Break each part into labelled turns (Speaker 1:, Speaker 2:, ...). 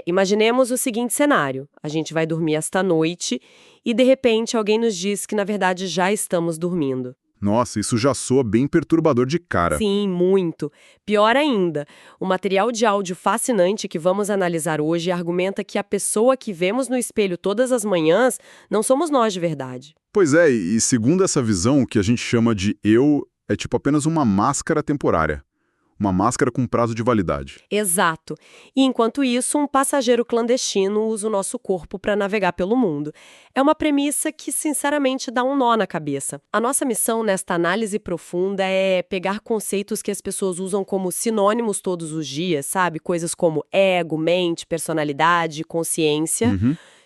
Speaker 1: Imaginemos o seguinte cenário. A gente vai dormir esta noite e, de repente, alguém nos diz que, na verdade, já estamos dormindo.
Speaker 2: Nossa, isso já soa bem perturbador de cara.
Speaker 1: Sim, muito. Pior ainda, o material de áudio fascinante que vamos analisar hoje argumenta que a pessoa que vemos no espelho todas as manhãs não somos nós de verdade.
Speaker 2: Pois é, e segundo essa visão, o que a gente chama de eu é tipo apenas uma máscara temporária. Uma máscara com prazo de validade.
Speaker 1: Exato. E enquanto isso, um passageiro clandestino usa o nosso corpo para navegar pelo mundo. É uma premissa que, sinceramente, dá um nó na cabeça. A nossa missão nesta análise profunda é pegar conceitos que as pessoas usam como sinônimos todos os dias, sabe? Coisas como ego, mente, personalidade, consciência,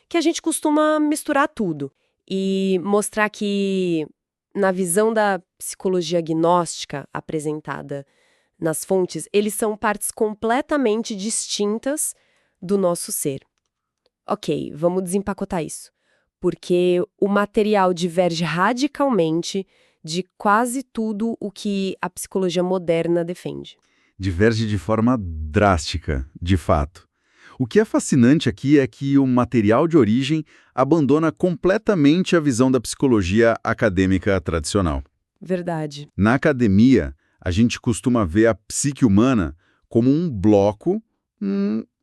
Speaker 1: que a gente costuma misturar tudo. E mostrar que, na visão da psicologia gnóstica apresentada nas fontes, eles são partes completamente distintas do nosso ser. Ok, vamos desempacotar isso. Porque o material diverge radicalmente de quase tudo o que a psicologia moderna defende.
Speaker 3: Diverge de forma drástica, de fato. O que é fascinante aqui é que o material de origem abandona completamente a visão da psicologia acadêmica tradicional.
Speaker 1: Verdade.
Speaker 3: Na academia, a gente costuma ver a psique humana como um bloco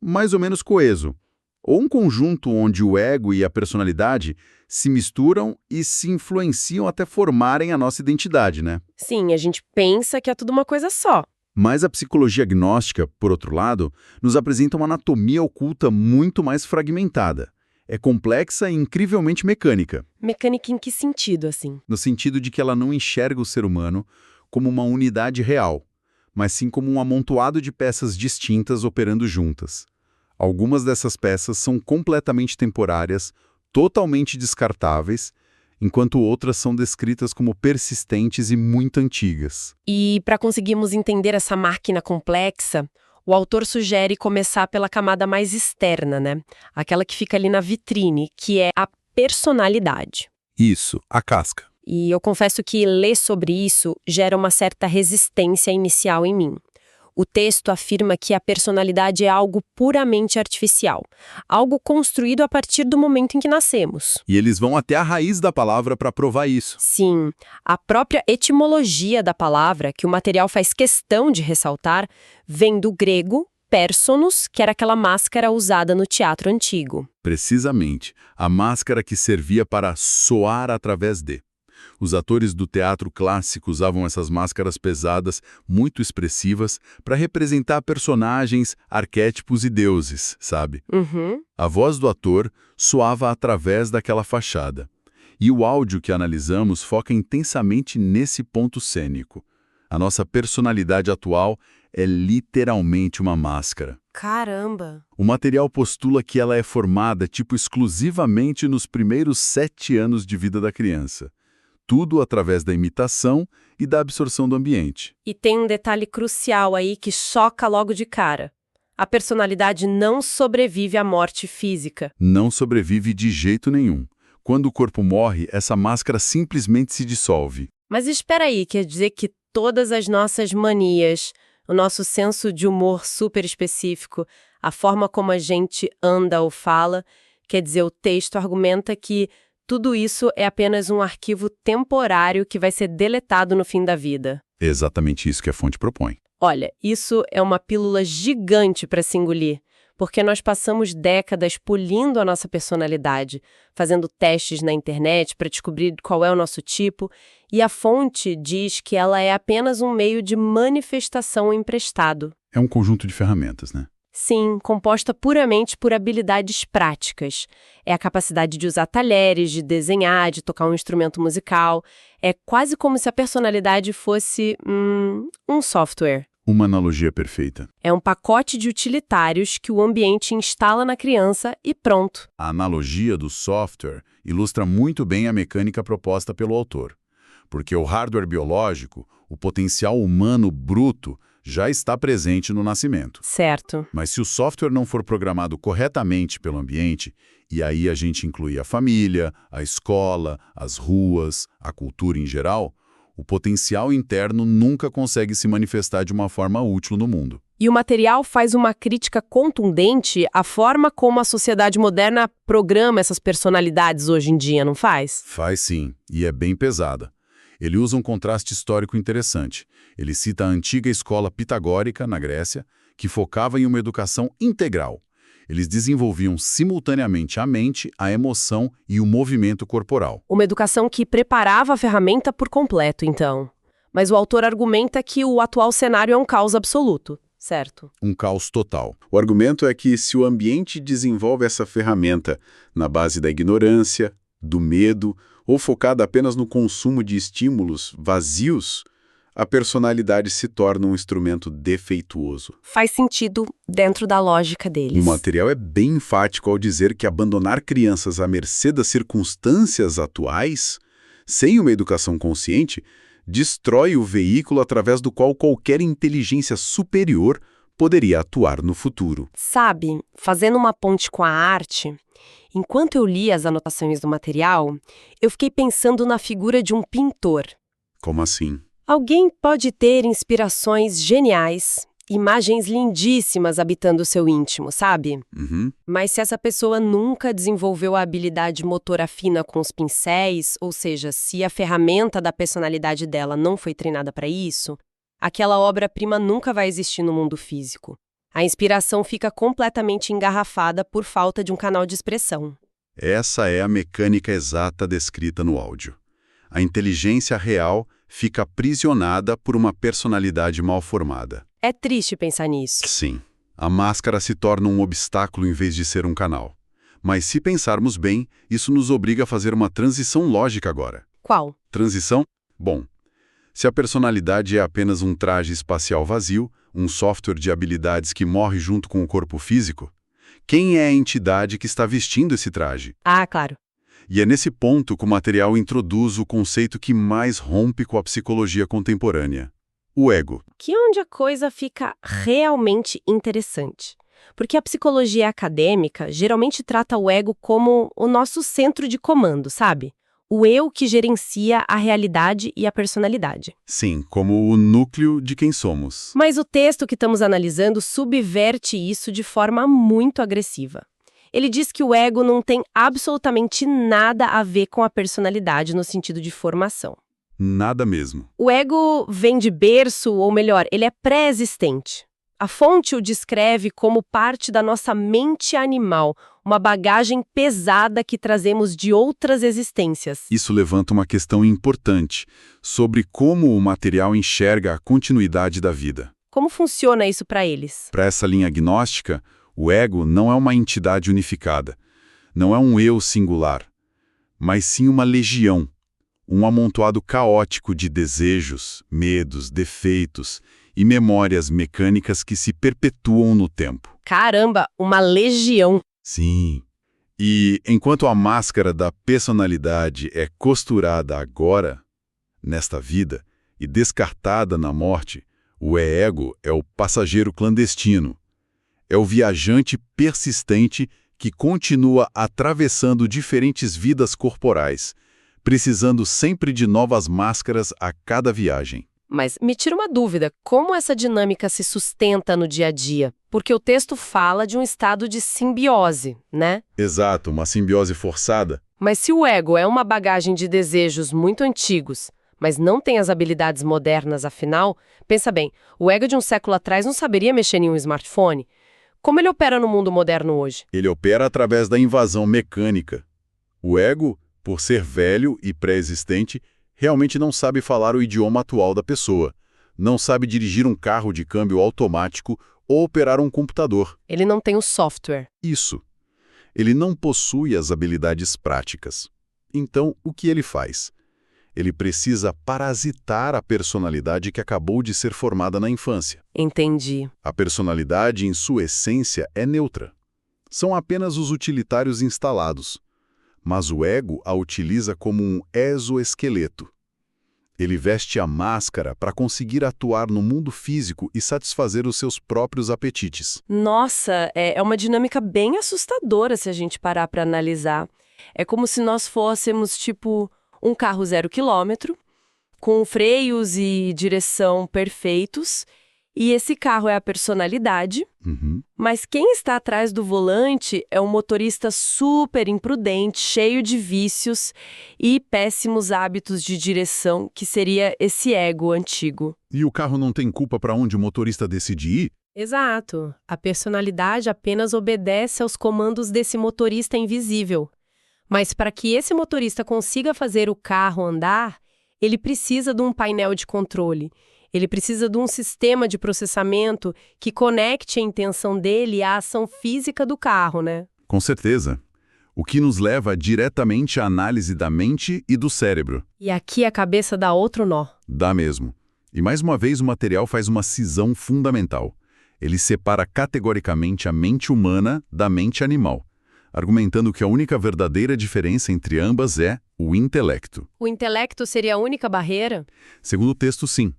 Speaker 3: mais ou menos coeso, ou um conjunto onde o ego e a personalidade se misturam e se influenciam até formarem a nossa identidade, né?
Speaker 1: Sim, a gente pensa que é tudo uma coisa só.
Speaker 3: Mas a psicologia gnóstica, por outro lado, nos apresenta uma anatomia oculta muito mais fragmentada. É complexa e incrivelmente mecânica.
Speaker 1: Mecânica em que sentido, assim?
Speaker 3: No sentido de que ela não enxerga o ser humano como uma unidade real, mas sim como um amontoado de peças distintas operando juntas. Algumas dessas peças são completamente temporárias, totalmente descartáveis, enquanto outras são descritas como persistentes e muito antigas.
Speaker 1: E para conseguirmos entender essa máquina complexa, o autor sugere começar pela camada mais externa, né? Aquela que fica ali na vitrine, que é a personalidade.
Speaker 2: Isso, a casca.
Speaker 1: E eu confesso que ler sobre isso gera uma certa resistência inicial em mim. O texto afirma que a personalidade é algo puramente artificial, algo construído a partir do momento em que nascemos.
Speaker 2: E eles vão até a raiz da palavra para provar isso.
Speaker 1: Sim, a própria etimologia da palavra, que o material faz questão de ressaltar, vem do grego personos, que era aquela máscara usada no teatro antigo.
Speaker 2: Precisamente, a máscara que servia para soar através de. Os atores do teatro clássico usavam essas máscaras pesadas, muito expressivas, para representar personagens, arquétipos e deuses, sabe? A voz do ator soava através daquela fachada. E o áudio que analisamos foca intensamente nesse ponto cênico. A nossa personalidade atual é literalmente uma máscara.
Speaker 1: Caramba!
Speaker 2: O material postula que ela é formada exclusivamente nos primeiros 7 anos de vida da criança. Tudo através da imitação e da absorção do ambiente.
Speaker 1: E tem um detalhe crucial aí que choca logo de cara. A personalidade não sobrevive à morte física.
Speaker 2: Não sobrevive de jeito nenhum. Quando o corpo morre, essa máscara simplesmente se dissolve.
Speaker 1: Mas espera aí, quer dizer que todas as nossas manias, o nosso senso de humor super específico, a forma como a gente anda ou fala, quer dizer, o texto argumenta que tudo isso é apenas um arquivo temporário que vai ser deletado no fim da vida.
Speaker 2: É exatamente isso que a fonte propõe.
Speaker 1: Olha, isso é uma pílula gigante para se engolir, porque nós passamos décadas polindo a nossa personalidade, fazendo testes na internet para descobrir qual é o nosso tipo, e a fonte diz que ela é apenas um meio de manifestação emprestado.
Speaker 2: É um conjunto de ferramentas, né?
Speaker 1: Sim, composta puramente por habilidades práticas. É a capacidade de usar talheres, de desenhar, de tocar um instrumento musical. É quase como se a personalidade fosse um software.
Speaker 2: Uma analogia perfeita.
Speaker 1: É um pacote de utilitários que o ambiente instala na criança e pronto.
Speaker 2: A analogia do software ilustra muito bem a mecânica proposta pelo autor. Porque o hardware biológico, o potencial humano bruto, já está presente no nascimento.
Speaker 1: Certo.
Speaker 2: Mas se o software não for programado corretamente pelo ambiente, e aí a gente inclui a família, a escola, as ruas, a cultura em geral, O potencial interno nunca consegue se manifestar de uma forma útil no mundo.
Speaker 1: E o material faz uma crítica contundente à forma como a sociedade moderna programa essas personalidades hoje em dia, não faz?
Speaker 2: Faz sim, e é bem pesada. Ele usa um contraste histórico interessante. Ele cita a antiga escola pitagórica, na Grécia, que focava em uma educação integral. Eles desenvolviam simultaneamente a mente, a emoção e o movimento corporal.
Speaker 1: Uma educação que preparava a ferramenta por completo, então. Mas o autor argumenta que o atual cenário é um caos absoluto, certo?
Speaker 2: Um caos total.
Speaker 3: O argumento é que se o ambiente desenvolve essa ferramenta na base da ignorância, do medo, ou focada apenas no consumo de estímulos vazios, a personalidade se torna um instrumento defeituoso.
Speaker 1: Faz sentido dentro da lógica deles.
Speaker 3: O material é bem enfático ao dizer que abandonar crianças à mercê das circunstâncias atuais, sem uma educação consciente, destrói o veículo através do qual qualquer inteligência superior poderia atuar no futuro.
Speaker 1: Sabe, fazendo uma ponte com a arte, enquanto eu li as anotações do material, eu fiquei pensando na figura de um pintor.
Speaker 3: Como assim?
Speaker 1: Alguém pode ter inspirações geniais, imagens lindíssimas habitando o seu íntimo, sabe?
Speaker 3: Uhum.
Speaker 1: Mas se essa pessoa nunca desenvolveu a habilidade motora fina com os pincéis, ou seja, se a ferramenta da personalidade dela não foi treinada para isso, aquela obra-prima nunca vai existir no mundo físico. A inspiração fica completamente engarrafada por falta de um canal de expressão.
Speaker 3: Essa é a mecânica exata descrita no áudio. A inteligência real fica aprisionada por uma personalidade mal formada.
Speaker 1: É triste pensar nisso.
Speaker 3: Sim, a máscara se torna um obstáculo em vez de ser um canal. Mas se pensarmos bem, isso nos obriga a fazer uma transição lógica agora.
Speaker 1: Qual?
Speaker 3: Transição? Bom, se a personalidade é apenas um traje espacial vazio, um software de habilidades que morre junto com o corpo físico, quem é a entidade que está vestindo esse traje?
Speaker 1: Ah, claro.
Speaker 3: E é nesse ponto que o material introduz o conceito que mais rompe com a psicologia contemporânea: o ego.
Speaker 1: Que onde a coisa fica realmente interessante. Porque a psicologia acadêmica geralmente trata o ego como o nosso centro de comando, sabe? O eu que gerencia a realidade e a personalidade.
Speaker 3: Sim, como o núcleo de quem somos.
Speaker 1: Mas o texto que estamos analisando subverte isso de forma muito agressiva. Ele diz que o ego não tem absolutamente nada a ver com a personalidade no sentido de formação.
Speaker 3: Nada mesmo.
Speaker 1: O ego vem de berço, ou melhor, ele é pré-existente. A fonte o descreve como parte da nossa mente animal, uma bagagem pesada que trazemos de outras existências.
Speaker 3: Isso levanta uma questão importante sobre como o material enxerga a continuidade da vida.
Speaker 1: Como funciona isso para eles?
Speaker 3: Para essa linha agnóstica, o ego não é uma entidade unificada, não é um eu singular, mas sim uma legião, um amontoado caótico de desejos, medos, defeitos e memórias mecânicas que se perpetuam no tempo.
Speaker 1: Caramba, uma legião!
Speaker 3: Sim. E enquanto a máscara da personalidade é costurada agora, nesta vida, e descartada na morte, o ego é o passageiro clandestino. É o viajante persistente que continua atravessando diferentes vidas corporais, precisando sempre de novas máscaras a cada viagem.
Speaker 1: Mas me tira uma dúvida, como essa dinâmica se sustenta no dia a dia? Porque o texto fala de um estado de simbiose, né?
Speaker 3: Exato, uma simbiose forçada.
Speaker 1: Mas se o ego é uma bagagem de desejos muito antigos, mas não tem as habilidades modernas afinal, pensa bem, o ego de um século atrás não saberia mexer em um smartphone. Como ele opera no mundo moderno hoje?
Speaker 3: Ele opera através da invasão mecânica. O ego, por ser velho e pré-existente, realmente não sabe falar o idioma atual da pessoa, não sabe dirigir um carro de câmbio automático ou operar um computador.
Speaker 1: Ele não tem o software.
Speaker 3: Isso. Ele não possui as habilidades práticas. Então, o que ele faz? Ele precisa parasitar a personalidade que acabou de ser formada na infância.
Speaker 1: Entendi.
Speaker 3: A personalidade, em sua essência, é neutra. São apenas os utilitários instalados. Mas o ego a utiliza como um exoesqueleto. Ele veste a máscara para conseguir atuar no mundo físico e satisfazer os seus próprios apetites.
Speaker 1: Nossa, é uma dinâmica bem assustadora se a gente parar para analisar. É como se nós fôssemos, tipo, um carro 0 km, com freios e direção perfeitos. E esse carro é a personalidade, mas quem está atrás do volante é um motorista super imprudente, cheio de vícios e péssimos hábitos de direção, que seria esse ego antigo.
Speaker 2: E o carro não tem culpa para onde o motorista decide ir?
Speaker 1: Exato. A personalidade apenas obedece aos comandos desse motorista invisível. Mas para que esse motorista consiga fazer o carro andar, ele precisa de um painel de controle. Ele precisa de um sistema de processamento que conecte a intenção dele à ação física do carro, né?
Speaker 2: Com certeza. O que nos leva diretamente à análise da mente e do cérebro.
Speaker 1: E aqui a cabeça dá outro nó.
Speaker 2: Dá mesmo. E mais uma vez o material faz uma cisão fundamental. Ele separa categoricamente a mente humana da mente animal, argumentando que a única verdadeira diferença entre ambas é o intelecto.
Speaker 1: O intelecto seria a única barreira?
Speaker 2: Segundo o texto, sim.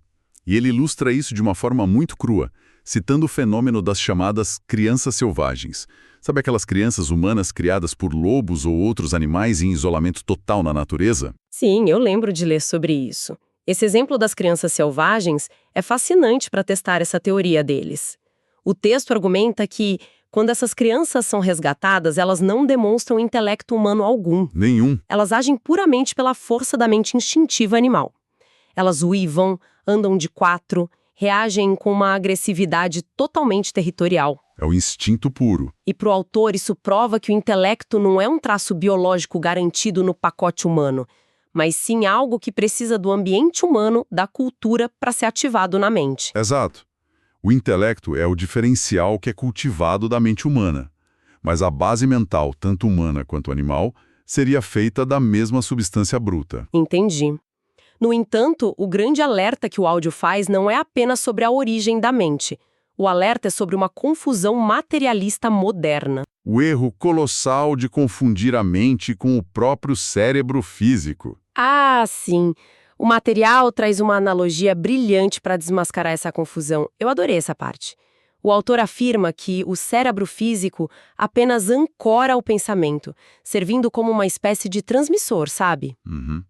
Speaker 2: E ele ilustra isso de uma forma muito crua, citando o fenômeno das chamadas crianças selvagens. Sabe aquelas crianças humanas criadas por lobos ou outros animais em isolamento total na natureza?
Speaker 1: Sim, eu lembro de ler sobre isso. Esse exemplo das crianças selvagens é fascinante para testar essa teoria deles. O texto argumenta que, quando essas crianças são resgatadas, elas não demonstram intelecto humano algum.
Speaker 2: Nenhum.
Speaker 1: Elas agem puramente pela força da mente instintiva animal. Elas uivam, andam de quatro, reagem com uma agressividade totalmente territorial.
Speaker 2: É o instinto puro.
Speaker 1: E para o autor isso prova que o intelecto não é um traço biológico garantido no pacote humano, mas sim algo que precisa do ambiente humano, da cultura, para ser ativado na mente.
Speaker 2: Exato. O intelecto é o diferencial que é cultivado da mente humana. Mas a base mental, tanto humana quanto animal, seria feita da mesma substância bruta.
Speaker 1: Entendi. No entanto, o grande alerta que o áudio faz não é apenas sobre a origem da mente. O alerta é sobre uma confusão materialista moderna.
Speaker 2: O erro colossal de confundir a mente com o próprio cérebro físico.
Speaker 1: Ah, sim. O material traz uma analogia brilhante para desmascarar essa confusão. Eu adorei essa parte. O autor afirma que o cérebro físico apenas ancora o pensamento, servindo como uma espécie de transmissor, sabe?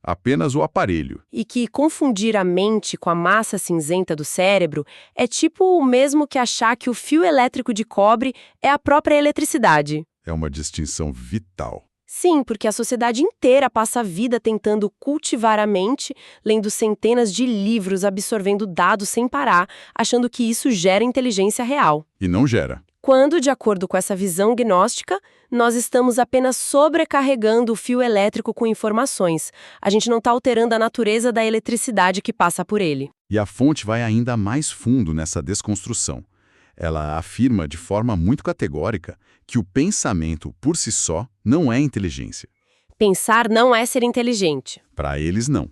Speaker 2: Apenas o aparelho.
Speaker 1: E que confundir a mente com a massa cinzenta do cérebro é tipo o mesmo que achar que o fio elétrico de cobre é a própria eletricidade.
Speaker 2: É uma distinção vital.
Speaker 1: Sim, porque a sociedade inteira passa a vida tentando cultivar a mente, lendo centenas de livros, absorvendo dados sem parar, achando que isso gera inteligência real.
Speaker 2: E não gera.
Speaker 1: Quando, de acordo com essa visão gnóstica, nós estamos apenas sobrecarregando o fio elétrico com informações. A gente não está alterando a natureza da eletricidade que passa por ele.
Speaker 2: E a fonte vai ainda mais fundo nessa desconstrução. Ela afirma de forma muito categórica que o pensamento, por si só, não é inteligência.
Speaker 1: Pensar não é ser inteligente.
Speaker 2: Para eles, não.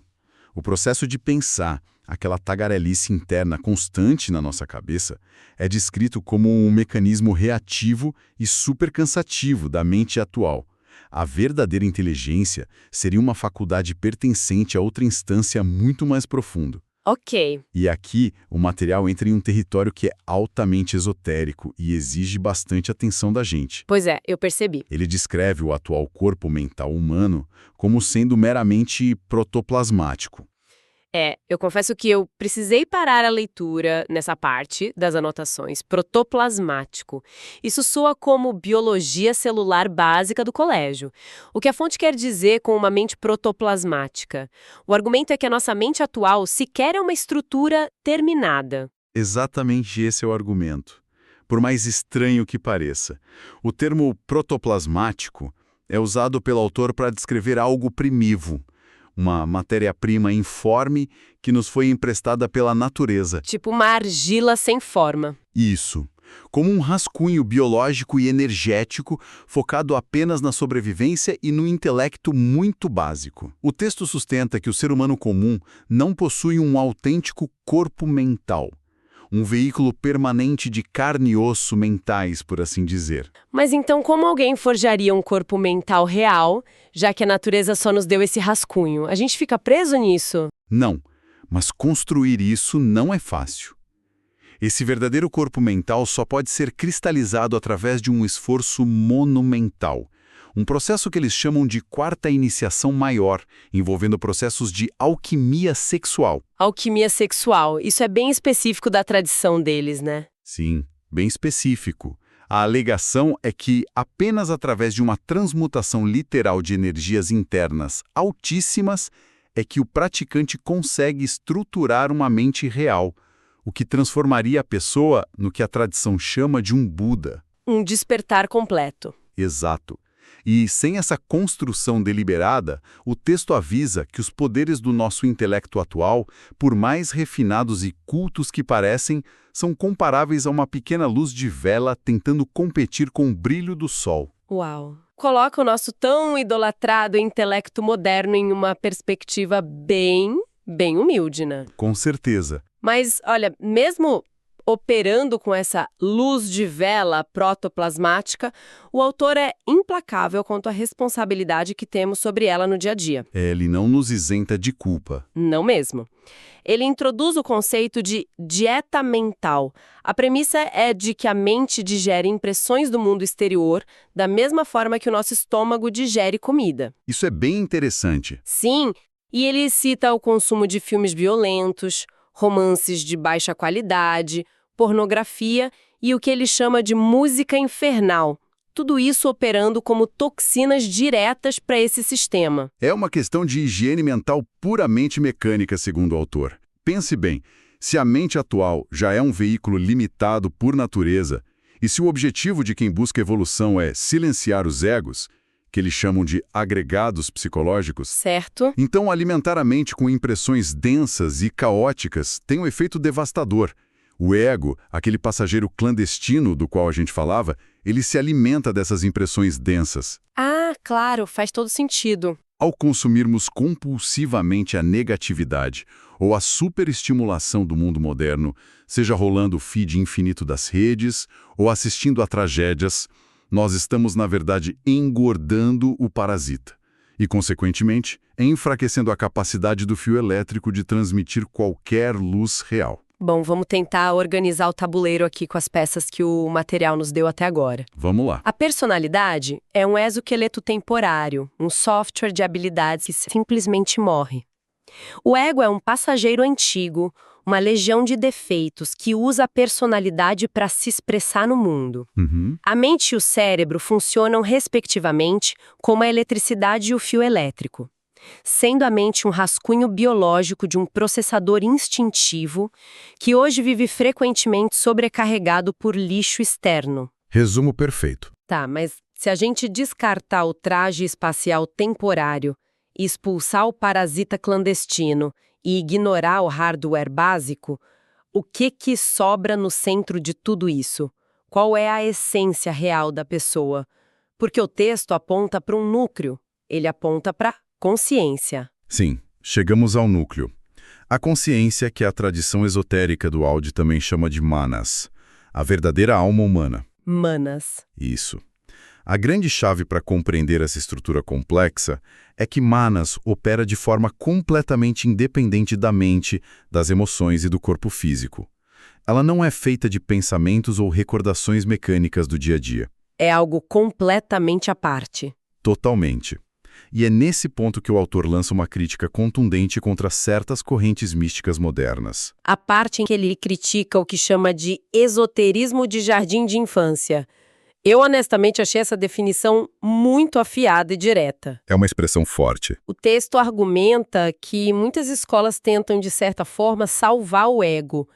Speaker 2: O processo de pensar, aquela tagarelice interna constante na nossa cabeça, é descrito como um mecanismo reativo e super cansativo da mente atual. A verdadeira inteligência seria uma faculdade pertencente a outra instância muito mais profunda.
Speaker 1: Ok.
Speaker 2: E aqui, o material entra em um território que é altamente esotérico e exige bastante atenção da gente.
Speaker 1: Pois é, eu percebi.
Speaker 2: Ele descreve o atual corpo mental humano como sendo meramente protoplasmático.
Speaker 1: Eu confesso que eu precisei parar a leitura nessa parte das anotações. Protoplasmático. Isso soa como biologia celular básica do colégio. O que a fonte quer dizer com uma mente protoplasmática? O argumento é que a nossa mente atual sequer é uma estrutura terminada.
Speaker 2: Exatamente esse é o argumento. Por mais estranho que pareça, o termo protoplasmático é usado pelo autor para descrever algo primivo, uma matéria-prima informe que nos foi emprestada pela natureza.
Speaker 1: Tipo uma argila sem forma.
Speaker 2: Isso. Como um rascunho biológico e energético focado apenas na sobrevivência e no intelecto muito básico. O texto sustenta que o ser humano comum não possui um autêntico corpo mental. Um veículo permanente de carne e osso mentais, por assim dizer.
Speaker 1: Mas então como alguém forjaria um corpo mental real, já que a natureza só nos deu esse rascunho? A gente fica preso nisso?
Speaker 2: Não, mas construir isso não é fácil. Esse verdadeiro corpo mental só pode ser cristalizado através de um esforço monumental,
Speaker 3: um processo que eles chamam de quarta iniciação maior, envolvendo processos de alquimia sexual.
Speaker 1: Alquimia sexual, isso é bem específico da tradição deles, né?
Speaker 3: Sim, bem específico. A alegação é que apenas através de uma transmutação literal de energias internas altíssimas é que o praticante consegue estruturar uma mente real, o que transformaria a pessoa no que a tradição chama de um Buda.
Speaker 1: Um despertar completo.
Speaker 3: Exato. E sem essa construção deliberada, o texto avisa que os poderes do nosso intelecto atual, por mais refinados e cultos que parecem, são comparáveis a uma pequena luz de vela tentando competir com o brilho do sol.
Speaker 1: Uau! Coloca o nosso tão idolatrado intelecto moderno em uma perspectiva bem humilde, né?
Speaker 3: Com certeza.
Speaker 1: Mas, olha, mesmo operando com essa luz de vela protoplasmática, o autor é implacável quanto à responsabilidade que temos sobre ela no dia a dia.
Speaker 3: Ele não nos isenta de culpa.
Speaker 1: Não mesmo. Ele introduz o conceito de dieta mental. A premissa é de que a mente digere impressões do mundo exterior da mesma forma que o nosso estômago digere comida.
Speaker 3: Isso é bem interessante.
Speaker 1: Sim, e ele cita o consumo de filmes violentos, romances de baixa qualidade, pornografia e o que ele chama de música infernal. Tudo isso operando como toxinas diretas para esse sistema.
Speaker 3: É uma questão de higiene mental puramente mecânica, segundo o autor. Pense bem, se a mente atual já é um veículo limitado por natureza, e se o objetivo de quem busca evolução é silenciar os egos, que eles chamam de agregados psicológicos,
Speaker 1: certo?
Speaker 3: Então alimentar a mente com impressões densas e caóticas tem um efeito devastador. O ego, aquele passageiro clandestino do qual a gente falava, ele se alimenta dessas impressões densas.
Speaker 1: Ah, claro, faz todo sentido.
Speaker 3: Ao consumirmos compulsivamente a negatividade ou a superestimulação do mundo moderno, seja rolando o feed infinito das redes ou assistindo a tragédias, nós estamos, na verdade, engordando o parasita e, consequentemente, enfraquecendo a capacidade do fio elétrico de transmitir qualquer luz real.
Speaker 1: Bom, vamos tentar organizar o tabuleiro aqui com as peças que o material nos deu até agora.
Speaker 3: Vamos lá.
Speaker 1: A personalidade é um exoesqueleto temporário, um software de habilidades que simplesmente morre. O ego é um passageiro antigo, uma legião de defeitos que usa a personalidade para se expressar no mundo. A mente e o cérebro funcionam, respectivamente, como a eletricidade e o fio elétrico, sendo a mente um rascunho biológico de um processador instintivo que hoje vive frequentemente sobrecarregado por lixo externo.
Speaker 3: Resumo perfeito.
Speaker 1: Tá, mas se a gente descartar o traje espacial temporário, expulsar o parasita clandestino e ignorar o hardware básico, o que sobra no centro de tudo isso? Qual é a essência real da pessoa? Porque o texto aponta para um núcleo, ele aponta para consciência.
Speaker 3: Sim, chegamos ao núcleo. A consciência, que a tradição esotérica do áudio também chama de manas, a verdadeira alma humana.
Speaker 1: Manas.
Speaker 3: Isso. A grande chave para compreender essa estrutura complexa é que Manas opera de forma completamente independente da mente, das emoções e do corpo físico. Ela não é feita de pensamentos ou recordações mecânicas do dia a dia.
Speaker 1: É algo completamente à parte.
Speaker 3: Totalmente. E é nesse ponto que o autor lança uma crítica contundente contra certas correntes místicas modernas.
Speaker 1: A parte em que ele critica o que chama de esoterismo de jardim de infância. Eu, honestamente, achei essa definição muito afiada e direta.
Speaker 3: É uma expressão forte.
Speaker 1: O texto argumenta que muitas escolas tentam, de certa forma, salvar o ego.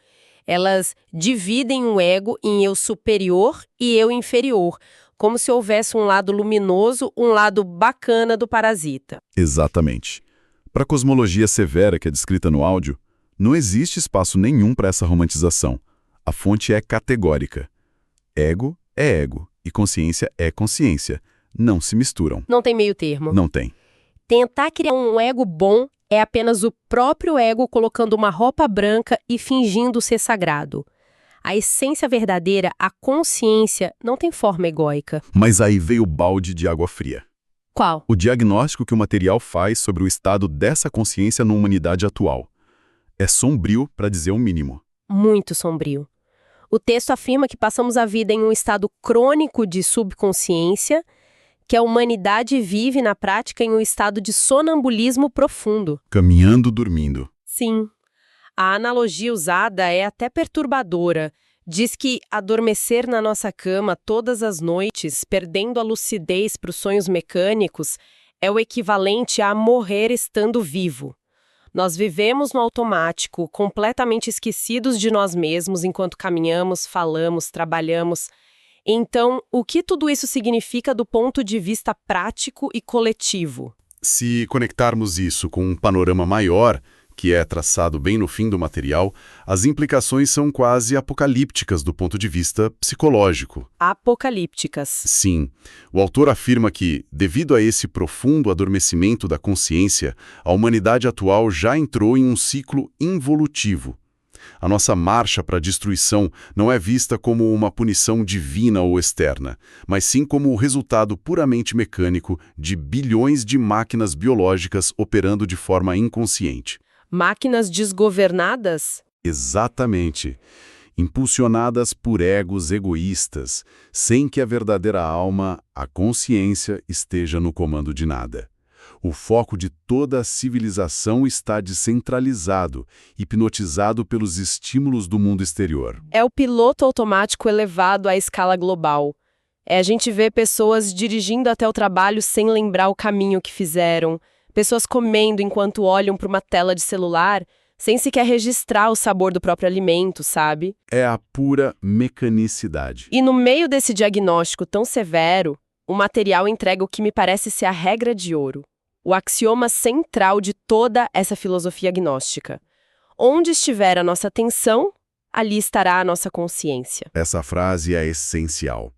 Speaker 1: Elas dividem o ego em eu superior e eu inferior, como se houvesse um lado luminoso, um lado bacana do parasita.
Speaker 3: Exatamente. Para a cosmologia severa que é descrita no áudio, não existe espaço nenhum para essa romantização. A fonte é categórica. Ego é ego e consciência é consciência. Não se misturam.
Speaker 1: Não tem meio termo.
Speaker 3: Não tem.
Speaker 1: Tentar criar um ego bom é apenas o próprio ego colocando uma roupa branca e fingindo ser sagrado. A essência verdadeira, a consciência, não tem forma egóica.
Speaker 3: Mas aí veio o balde de água fria.
Speaker 1: Qual?
Speaker 3: O diagnóstico que o material faz sobre o estado dessa consciência na humanidade atual. É sombrio, para dizer o mínimo.
Speaker 1: Muito sombrio. O texto afirma que passamos a vida em um estado crônico de subconsciência, que a humanidade vive na prática em um estado de sonambulismo profundo.
Speaker 2: Caminhando, dormindo.
Speaker 1: Sim. A analogia usada é até perturbadora. Diz que adormecer na nossa cama todas as noites, perdendo a lucidez para os sonhos mecânicos, é o equivalente a morrer estando vivo. Nós vivemos no automático, completamente esquecidos de nós mesmos enquanto caminhamos, falamos, trabalhamos. Então, o que tudo isso significa do ponto de vista prático e coletivo?
Speaker 2: Se conectarmos isso com um panorama maior, que é traçado bem no fim do material, as implicações são quase apocalípticas do ponto de vista psicológico.
Speaker 1: Apocalípticas.
Speaker 2: Sim. O autor afirma que, devido a esse profundo adormecimento da consciência, a humanidade atual já entrou em um ciclo involutivo. A nossa marcha para a destruição não é vista como uma punição divina ou externa, mas sim como o resultado puramente mecânico de bilhões de máquinas biológicas operando de forma inconsciente.
Speaker 1: Máquinas desgovernadas?
Speaker 2: Exatamente. Impulsionadas por egos egoístas, sem que a verdadeira alma, a consciência, esteja no comando de nada. O foco de toda a civilização está descentralizado, hipnotizado pelos estímulos do mundo exterior.
Speaker 1: É o piloto automático elevado à escala global. É a gente ver pessoas dirigindo até o trabalho sem lembrar o caminho que fizeram, pessoas comendo enquanto olham para uma tela de celular, sem sequer registrar o sabor do próprio alimento, sabe?
Speaker 2: É a pura mecanicidade.
Speaker 1: E no meio desse diagnóstico tão severo, o material entrega o que me parece ser a regra de ouro. O axioma central de toda essa filosofia agnóstica. Onde estiver a nossa atenção, ali estará a nossa consciência.
Speaker 2: Essa frase é essencial.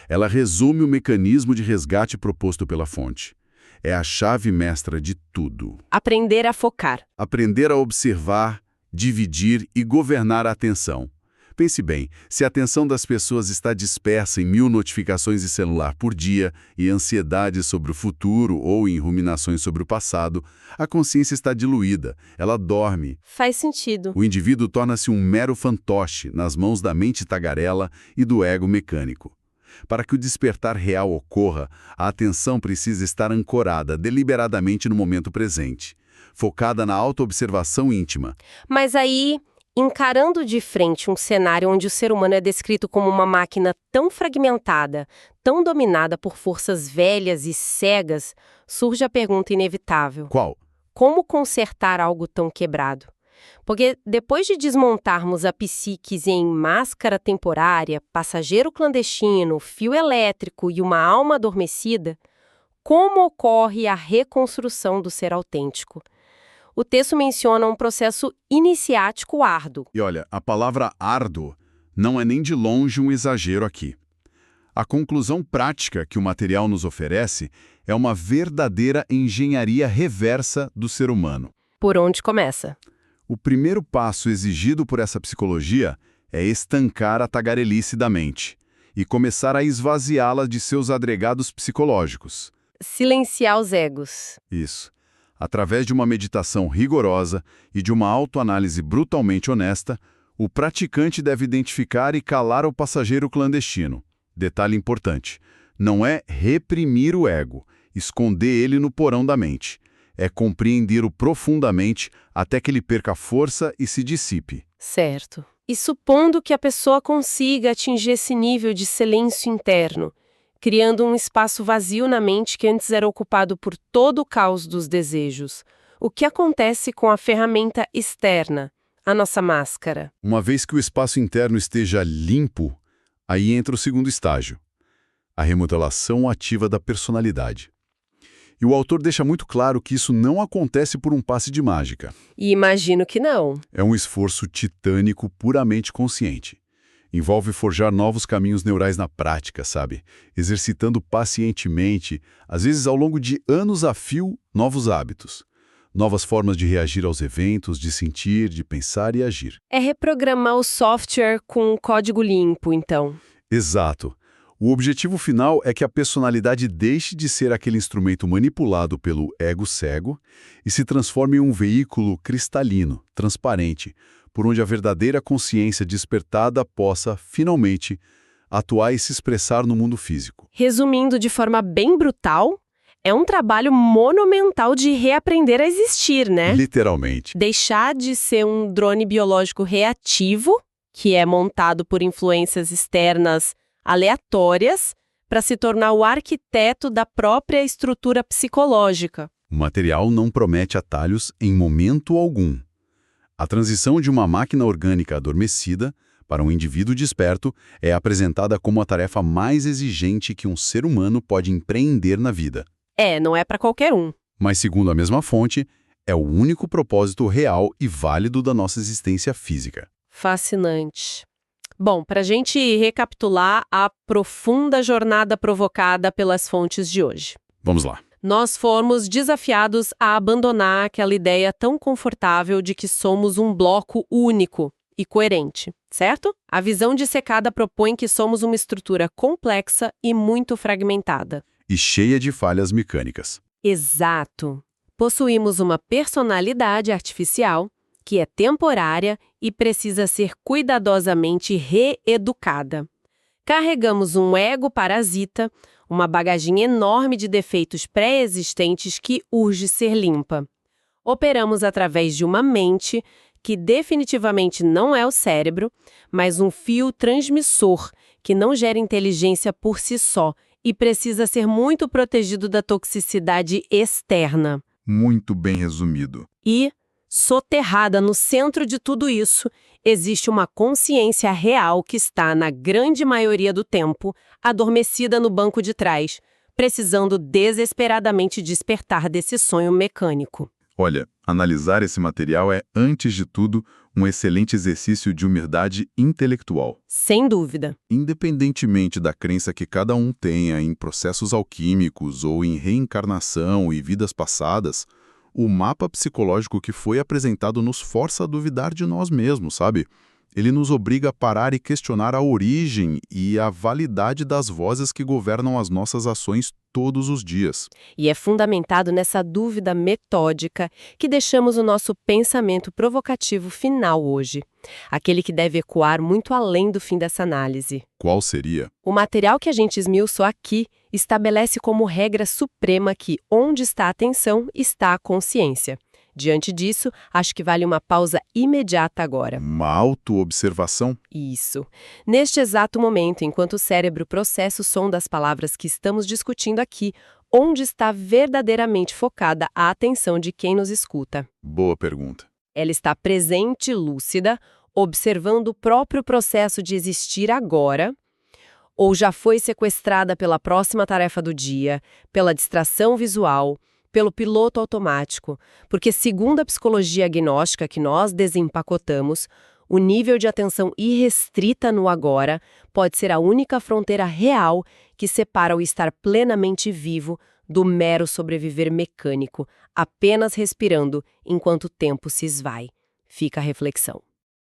Speaker 2: Ela resume o mecanismo de resgate proposto pela fonte. É a chave mestra de tudo.
Speaker 1: Aprender a focar.
Speaker 2: Aprender a observar, dividir e governar a atenção. Pense bem, se a atenção das pessoas está dispersa em 1000 notificações de celular por dia e ansiedade sobre o futuro ou em ruminações sobre o passado, a consciência está diluída, ela dorme.
Speaker 1: Faz sentido.
Speaker 2: O indivíduo torna-se um mero fantoche nas mãos da mente tagarela e do ego mecânico. Para que o despertar real ocorra, a atenção precisa estar ancorada deliberadamente no momento presente, focada na autoobservação íntima.
Speaker 1: Mas aí, encarando de frente um cenário onde o ser humano é descrito como uma máquina tão fragmentada, tão dominada por forças velhas e cegas, surge a pergunta inevitável.
Speaker 2: Qual?
Speaker 1: Como consertar algo tão quebrado? Porque depois de desmontarmos a psiquis em máscara temporária, passageiro clandestino, fio elétrico e uma alma adormecida, como ocorre a reconstrução do ser autêntico? O texto menciona um processo iniciático árduo.
Speaker 2: E olha, a palavra árduo não é nem de longe um exagero aqui. A conclusão prática que o material nos oferece é uma verdadeira engenharia reversa do ser humano.
Speaker 1: Por onde começa?
Speaker 2: O primeiro passo exigido por essa psicologia é estancar a tagarelice da mente e começar a esvaziá-la de seus agregados psicológicos.
Speaker 1: Silenciar os egos.
Speaker 2: Isso. Através de uma meditação rigorosa e de uma autoanálise brutalmente honesta, o praticante deve identificar e calar o passageiro clandestino. Detalhe importante, não é reprimir o ego, esconder ele no porão da mente. É compreender-o profundamente até que ele perca força e se dissipe.
Speaker 1: Certo. E supondo que a pessoa consiga atingir esse nível de silêncio interno, criando um espaço vazio na mente que antes era ocupado por todo o caos dos desejos, o que acontece com a ferramenta externa, a nossa máscara?
Speaker 2: Uma vez que o espaço interno esteja limpo, aí entra o segundo estágio, a remodelação ativa da personalidade. E o autor deixa muito claro que isso não acontece por um passe de mágica.
Speaker 1: E imagino que não.
Speaker 2: É um esforço titânico puramente consciente. Envolve forjar novos caminhos neurais na prática, sabe? Exercitando pacientemente, às vezes ao longo de anos a fio, novos hábitos. Novas formas de reagir aos eventos, de sentir, de pensar e agir.
Speaker 1: É reprogramar o software com um código limpo, então.
Speaker 2: Exato. O objetivo final é que a personalidade deixe de ser aquele instrumento manipulado pelo ego cego e se transforme em um veículo cristalino, transparente, por onde a verdadeira consciência despertada possa, finalmente,
Speaker 3: atuar e se expressar no mundo físico.
Speaker 1: Resumindo de forma bem brutal, é um trabalho monumental de reaprender a existir, né?
Speaker 3: Literalmente.
Speaker 1: Deixar de ser um drone biológico reativo, que é montado por influências externas aleatórias, para se tornar o arquiteto da própria estrutura psicológica.
Speaker 3: O material não promete atalhos em momento algum. A transição de uma máquina orgânica adormecida para um indivíduo desperto é apresentada como a tarefa mais exigente que um ser humano pode empreender na vida.
Speaker 1: Não é para qualquer um.
Speaker 3: Mas, segundo a mesma fonte, é o único propósito real e válido da nossa existência física.
Speaker 1: Fascinante. Bom, para a gente recapitular a profunda jornada provocada pelas fontes de hoje.
Speaker 3: Vamos lá.
Speaker 1: Nós fomos desafiados a abandonar aquela ideia tão confortável de que somos um bloco único e coerente, certo? A visão dissecada propõe que somos uma estrutura complexa e muito fragmentada.
Speaker 3: E cheia de falhas mecânicas.
Speaker 1: Exato. Possuímos uma personalidade artificial que é temporária e precisa ser cuidadosamente reeducada. Carregamos um ego parasita, uma bagagem enorme de defeitos pré-existentes que urge ser limpa. Operamos através de uma mente que definitivamente não é o cérebro, mas um fio transmissor que não gera inteligência por si só e precisa ser muito protegido da toxicidade externa.
Speaker 2: Muito bem resumido.
Speaker 1: E, soterrada no centro de tudo isso, existe uma consciência real que está, na grande maioria do tempo, adormecida no banco de trás, precisando desesperadamente despertar desse sonho mecânico.
Speaker 2: Olha, analisar esse material é, antes de tudo, um excelente exercício de humildade intelectual.
Speaker 1: Sem dúvida.
Speaker 2: Independentemente da crença que cada um tenha em processos alquímicos ou em reencarnação e vidas passadas, o mapa psicológico que foi apresentado nos força a duvidar de nós mesmos, sabe? Ele nos obriga a parar e questionar a origem e a validade das vozes que governam as nossas ações todos os dias.
Speaker 1: E é fundamentado nessa dúvida metódica que deixamos o nosso pensamento provocativo final hoje. Aquele que deve ecoar muito além do fim dessa análise.
Speaker 2: Qual seria?
Speaker 1: O material que a gente esmiuçou aqui estabelece como regra suprema que onde está a atenção está a consciência. Diante disso, acho que vale uma pausa imediata agora.
Speaker 2: Uma autoobservação?
Speaker 1: Isso. Neste exato momento, enquanto o cérebro processa o som das palavras que estamos discutindo aqui, onde está verdadeiramente focada a atenção de quem nos escuta?
Speaker 2: Boa pergunta.
Speaker 1: Ela está presente e lúcida, observando o próprio processo de existir agora, ou já foi sequestrada pela próxima tarefa do dia, pela distração visual, pelo piloto automático, porque, segundo a psicologia agnóstica que nós desempacotamos, o nível de atenção irrestrita no agora pode ser a única fronteira real que separa o estar plenamente vivo do mero sobreviver mecânico, apenas respirando enquanto o tempo se esvai. Fica a reflexão.